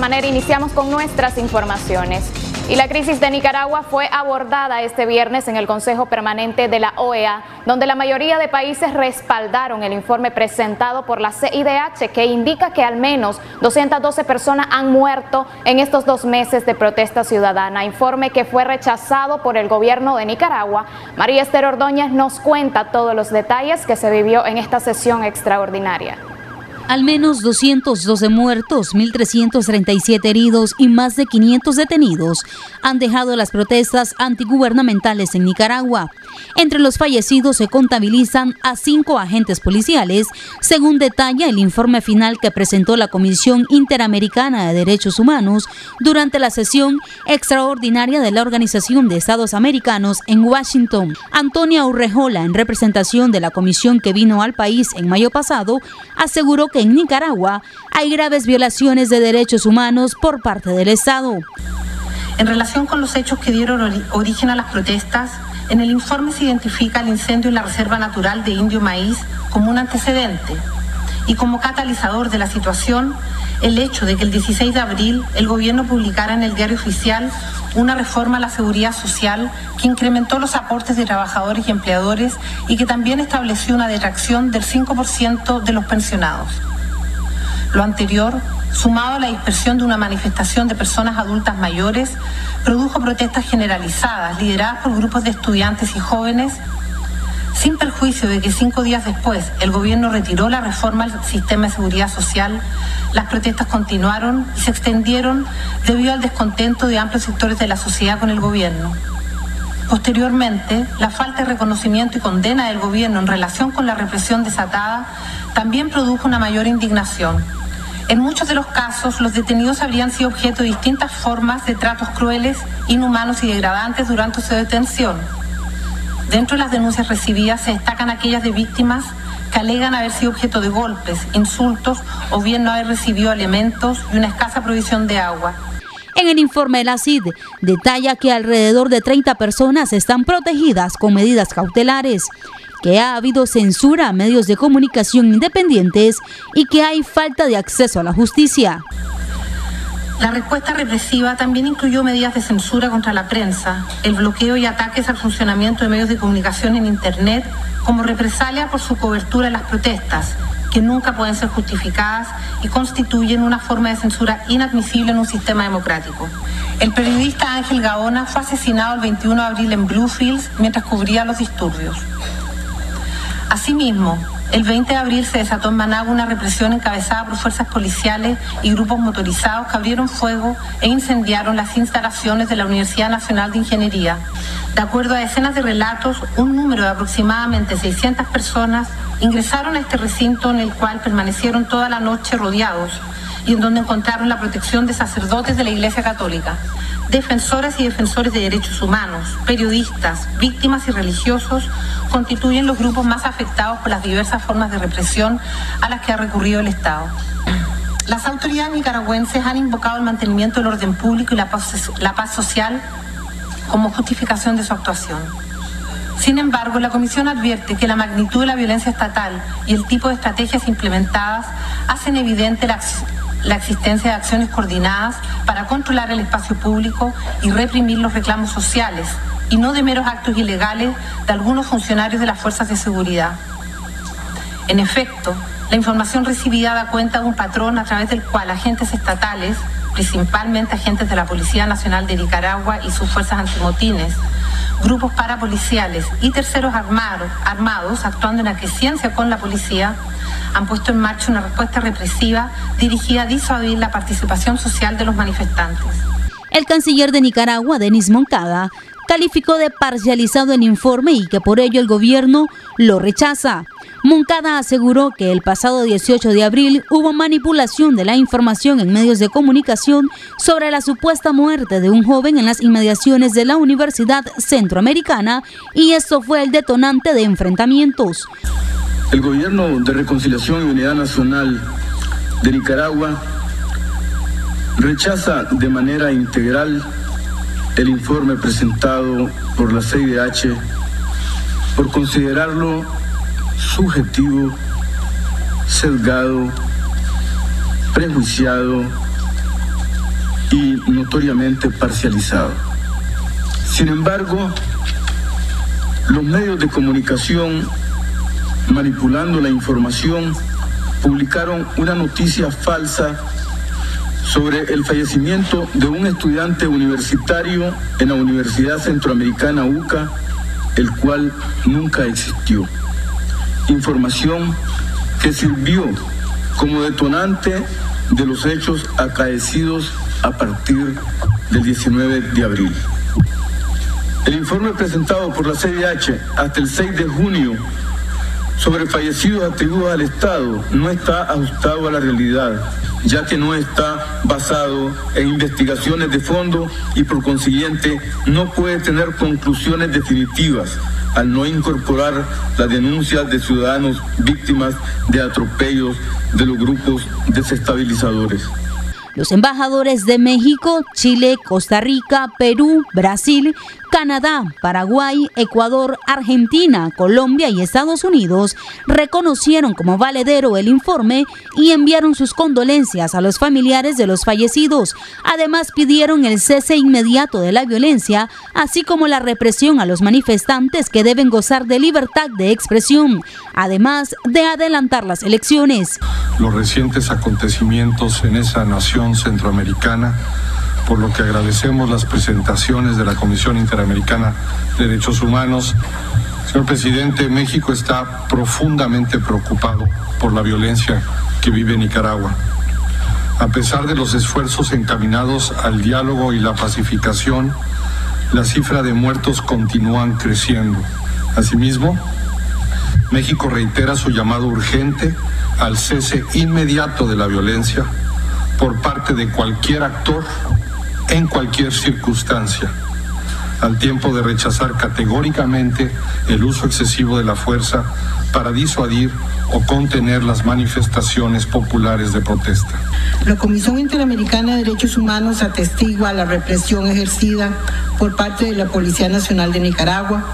manera iniciamos con nuestras informaciones. Y la crisis de Nicaragua fue abordada este viernes en el Consejo Permanente de la OEA, donde la mayoría de países respaldaron el informe presentado por la CIDH, que indica que al menos 212 personas han muerto en estos 2 meses de protesta ciudadana, informe que fue rechazado por el gobierno de Nicaragua. María Esther Ordóñez nos cuenta todos los detalles que se vivió en esta sesión extraordinaria. Al menos 212 muertos, 1.337 heridos y más de 500 detenidos han dejado las protestas antigubernamentales en Nicaragua. Entre los fallecidos se contabilizan a 5 agentes policiales, según detalla el informe final que presentó la Comisión Interamericana de Derechos Humanos durante la sesión extraordinaria de la Organización de Estados Americanos en Washington. Antonia Urrejola, en representación de la comisión que vino al país en mayo pasado, aseguró que en Nicaragua hay graves violaciones de derechos humanos por parte del Estado. En relación con los hechos que dieron origen a las protestas, en el informe se identifica el incendio en la Reserva Natural de Indio Maíz como un antecedente y como catalizador de la situación el hecho de que el 16 de abril el gobierno publicara en el Diario Oficial una reforma a la seguridad social que incrementó los aportes de trabajadores y empleadores y que también estableció una detracción del 5% de los pensionados. Lo anterior, sumado a la dispersión de una manifestación de personas adultas mayores, produjo protestas generalizadas lideradas por grupos de estudiantes y jóvenes, sin perjuicio de que 5 días después el gobierno retiró la reforma al sistema de seguridad social. Las protestas continuaron y se extendieron debido al descontento de amplios sectores de la sociedad con el gobierno. Posteriormente, la falta de reconocimiento y condena del gobierno en relación con la represión desatada también produjo una mayor indignación. En muchos de los casos, los detenidos habrían sido objeto de distintas formas de tratos crueles, inhumanos y degradantes durante su detención. Dentro de las denuncias recibidas se destacan aquellas de víctimas que alegan haber sido objeto de golpes, insultos o bien no haber recibido alimentos y una escasa provisión de agua. En el informe de la CID detalla que alrededor de 30 personas están protegidas con medidas cautelares, que ha habido censura a medios de comunicación independientes y que hay falta de acceso a la justicia. La respuesta represiva también incluyó medidas de censura contra la prensa, el bloqueo y ataques al funcionamiento de medios de comunicación en Internet como represalia por su cobertura de las protestas, que nunca pueden ser justificadas y constituyen una forma de censura inadmisible en un sistema democrático. El periodista Ángel Gaona fue asesinado el 21 de abril en Bluefields mientras cubría los disturbios. Asimismo, el 20 de abril se desató en Managua una represión encabezada por fuerzas policiales y grupos motorizados que abrieron fuego e incendiaron las instalaciones de la Universidad Nacional de Ingeniería. De acuerdo a decenas de relatos, un número de aproximadamente 600 personas ingresaron a este recinto en el cual permanecieron toda la noche rodeados y en donde encontraron la protección de sacerdotes de la Iglesia Católica. Defensoras y defensores de derechos humanos, periodistas, víctimas y religiosos constituyen los grupos más afectados por las diversas formas de represión a las que ha recurrido el Estado. Las autoridades nicaragüenses han invocado el mantenimiento del orden público y la paz social como justificación de su actuación. Sin embargo, la Comisión advierte que la magnitud de la violencia estatal y el tipo de estrategias implementadas hacen evidente la existencia de acciones coordinadas para controlar el espacio público y reprimir los reclamos sociales, y no de meros actos ilegales de algunos funcionarios de las fuerzas de seguridad. En efecto, la información recibida da cuenta de un patrón a través del cual agentes estatales, principalmente agentes de la Policía Nacional de Nicaragua y sus fuerzas antimotines, grupos parapoliciales y terceros armados actuando en aquiescencia con la policía, han puesto en marcha una respuesta represiva dirigida a disuadir la participación social de los manifestantes. El canciller de Nicaragua, Denis Moncada, calificó de parcializado el informe y que por ello el gobierno lo rechaza. Moncada aseguró que el pasado 18 de abril hubo manipulación de la información en medios de comunicación sobre la supuesta muerte de un joven en las inmediaciones de la Universidad Centroamericana y esto fue el detonante de enfrentamientos. El Gobierno de Reconciliación y Unidad Nacional de Nicaragua rechaza de manera integral el informe presentado por la CIDH por considerarlo subjetivo, sesgado, prejuiciado y notoriamente parcializado. Sin embargo, los medios de comunicación, manipulando la información, publicaron una noticia falsa sobre el fallecimiento de un estudiante universitario en la Universidad Centroamericana UCA, el cual nunca existió. Información que sirvió como detonante de los hechos acaecidos a partir del 19 de abril. El informe presentado por la CIDH hasta el 6 de junio sobre fallecidos atribuidos al Estado no está ajustado a la realidad, ya que no está basado en investigaciones de fondo y por consiguiente no puede tener conclusiones definitivas al no incorporar las denuncias de ciudadanos víctimas de atropellos de los grupos desestabilizadores. Los embajadores de México, Chile, Costa Rica, Perú, Brasil, Canadá, Paraguay, Ecuador, Argentina, Colombia y Estados Unidos reconocieron como valedero el informe y enviaron sus condolencias a los familiares de los fallecidos. Además, pidieron el cese inmediato de la violencia, así como la represión a los manifestantes que deben gozar de libertad de expresión, además de adelantar las elecciones. Los recientes acontecimientos en esa nación centroamericana, por lo que agradecemos las presentaciones de la Comisión Interamericana de Derechos Humanos. Señor presidente, México está profundamente preocupado por la violencia que vive Nicaragua. A pesar de los esfuerzos encaminados al diálogo y la pacificación, la cifra de muertos continúan creciendo. Asimismo, México reitera su llamado urgente al cese inmediato de la violencia por parte de cualquier actor en cualquier circunstancia, al tiempo de rechazar categóricamente el uso excesivo de la fuerza para disuadir o contener las manifestaciones populares de protesta. La Comisión Interamericana de Derechos Humanos atestigua la represión ejercida por parte de la Policía Nacional de Nicaragua,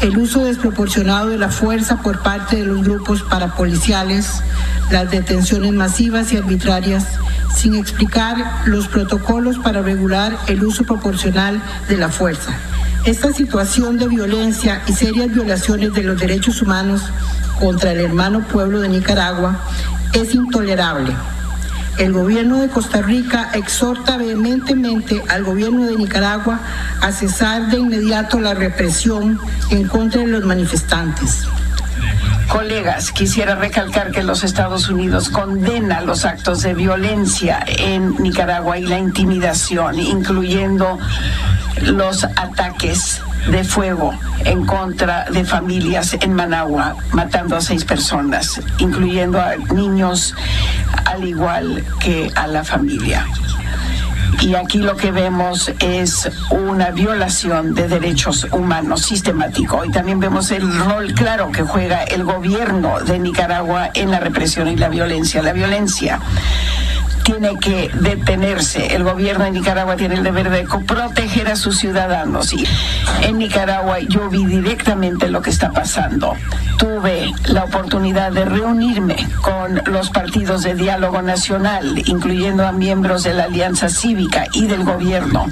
el uso desproporcionado de la fuerza por parte de los grupos parapoliciales, las detenciones masivas y arbitrarias, sin explicar los protocolos para regular el uso proporcional de la fuerza. Esta situación de violencia y serias violaciones de los derechos humanos contra el hermano pueblo de Nicaragua es intolerable. El gobierno de Costa Rica exhorta vehementemente al gobierno de Nicaragua a cesar de inmediato la represión en contra de los manifestantes. Colegas, quisiera recalcar que los Estados Unidos condena los actos de violencia en Nicaragua y la intimidación, incluyendo los ataques de fuego en contra de familias en Managua, matando a 6 personas, incluyendo a niños, al igual que a la familia. Y aquí lo que vemos es una violación de derechos humanos sistemático. Y también vemos el rol claro que juega el gobierno de Nicaragua en la represión y la violencia. La violencia tiene que detenerse. El gobierno de Nicaragua tiene el deber de proteger a sus ciudadanos. Y en Nicaragua yo vi directamente lo que está pasando. Tuve la oportunidad de reunirme con los partidos de diálogo nacional, incluyendo a miembros de la Alianza Cívica y del gobierno.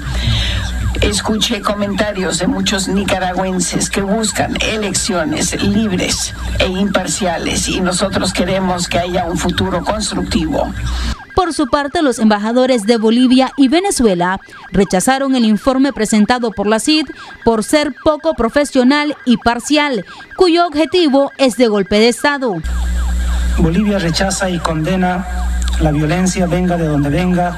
Escuché comentarios de muchos nicaragüenses que buscan elecciones libres e imparciales y nosotros queremos que haya un futuro constructivo. Por su parte, los embajadores de Bolivia y Venezuela rechazaron el informe presentado por la CID por ser poco profesional y parcial, cuyo objetivo es de golpe de Estado. Bolivia rechaza y condena la violencia, venga de donde venga,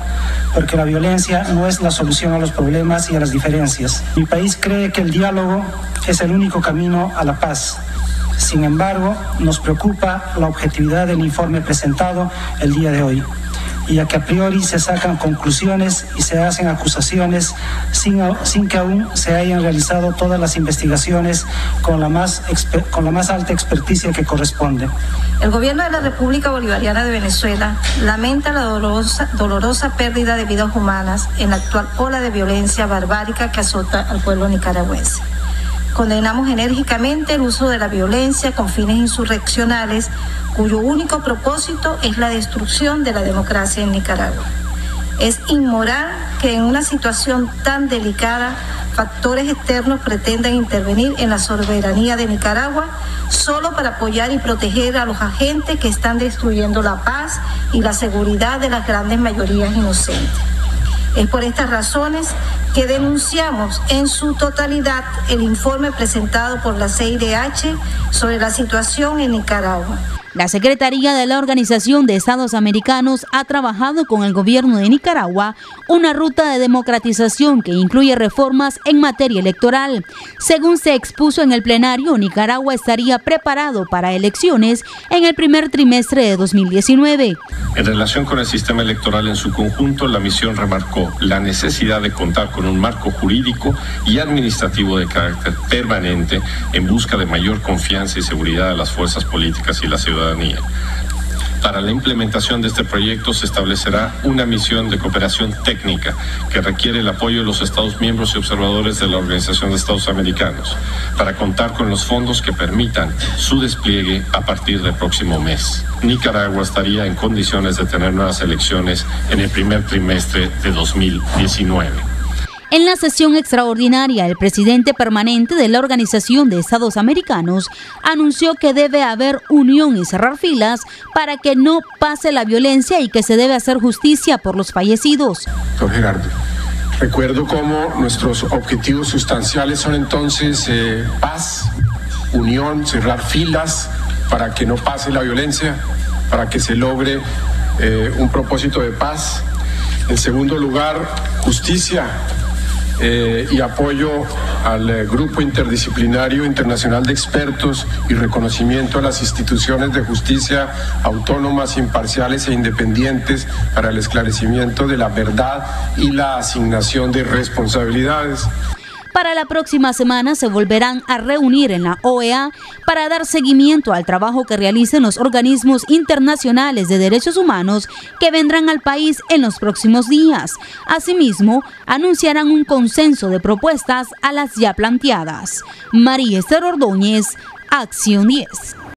porque la violencia no es la solución a los problemas y a las diferencias. Mi país cree que el diálogo es el único camino a la paz. Sin embargo, nos preocupa la objetividad del informe presentado el día de hoy, y a que a priori se sacan conclusiones y se hacen acusaciones sin que aún se hayan realizado todas las investigaciones con la más alta experticia que corresponde. El gobierno de la República Bolivariana de Venezuela lamenta la dolorosa pérdida de vidas humanas en la actual ola de violencia barbárica que azota al pueblo nicaragüense. Condenamos enérgicamente el uso de la violencia con fines insurreccionales, cuyo único propósito es la destrucción de la democracia en Nicaragua. Es inmoral que en una situación tan delicada factores externos pretendan intervenir en la soberanía de Nicaragua solo para apoyar y proteger a los agentes que están destruyendo la paz y la seguridad de las grandes mayorías inocentes. Es por estas razones que denunciamos en su totalidad el informe presentado por la CIDH sobre la situación en Nicaragua. La Secretaría de la Organización de Estados Americanos ha trabajado con el gobierno de Nicaragua una ruta de democratización que incluye reformas en materia electoral. Según se expuso en el plenario, Nicaragua estaría preparado para elecciones en el primer trimestre de 2019. En relación con el sistema electoral en su conjunto, la misión remarcó la necesidad de contar con un marco jurídico y administrativo de carácter permanente en busca de mayor confianza y seguridad de las fuerzas políticas y la ciudadanía. Para la implementación de este proyecto se establecerá una misión de cooperación técnica que requiere el apoyo de los Estados miembros y observadores de la Organización de Estados Americanos para contar con los fondos que permitan su despliegue a partir del próximo mes. Nicaragua estaría en condiciones de tener nuevas elecciones en el primer trimestre de 2019. En la sesión extraordinaria, el presidente permanente de la Organización de Estados Americanos anunció que debe haber unión y cerrar filas para que no pase la violencia y que se debe hacer justicia por los fallecidos. Doctor Gerardo, recuerdo cómo nuestros objetivos sustanciales son entonces paz, unión, cerrar filas para que no pase la violencia, para que se logre un propósito de paz. En segundo lugar, justicia. Y apoyo al Grupo Interdisciplinario Internacional de Expertos y reconocimiento a las instituciones de justicia autónomas, imparciales e independientes para el esclarecimiento de la verdad y la asignación de responsabilidades. Para la próxima semana se volverán a reunir en la OEA para dar seguimiento al trabajo que realicen los organismos internacionales de derechos humanos que vendrán al país en los próximos días. Asimismo, anunciarán un consenso de propuestas a las ya planteadas. María Esther Ordóñez, Acción 10.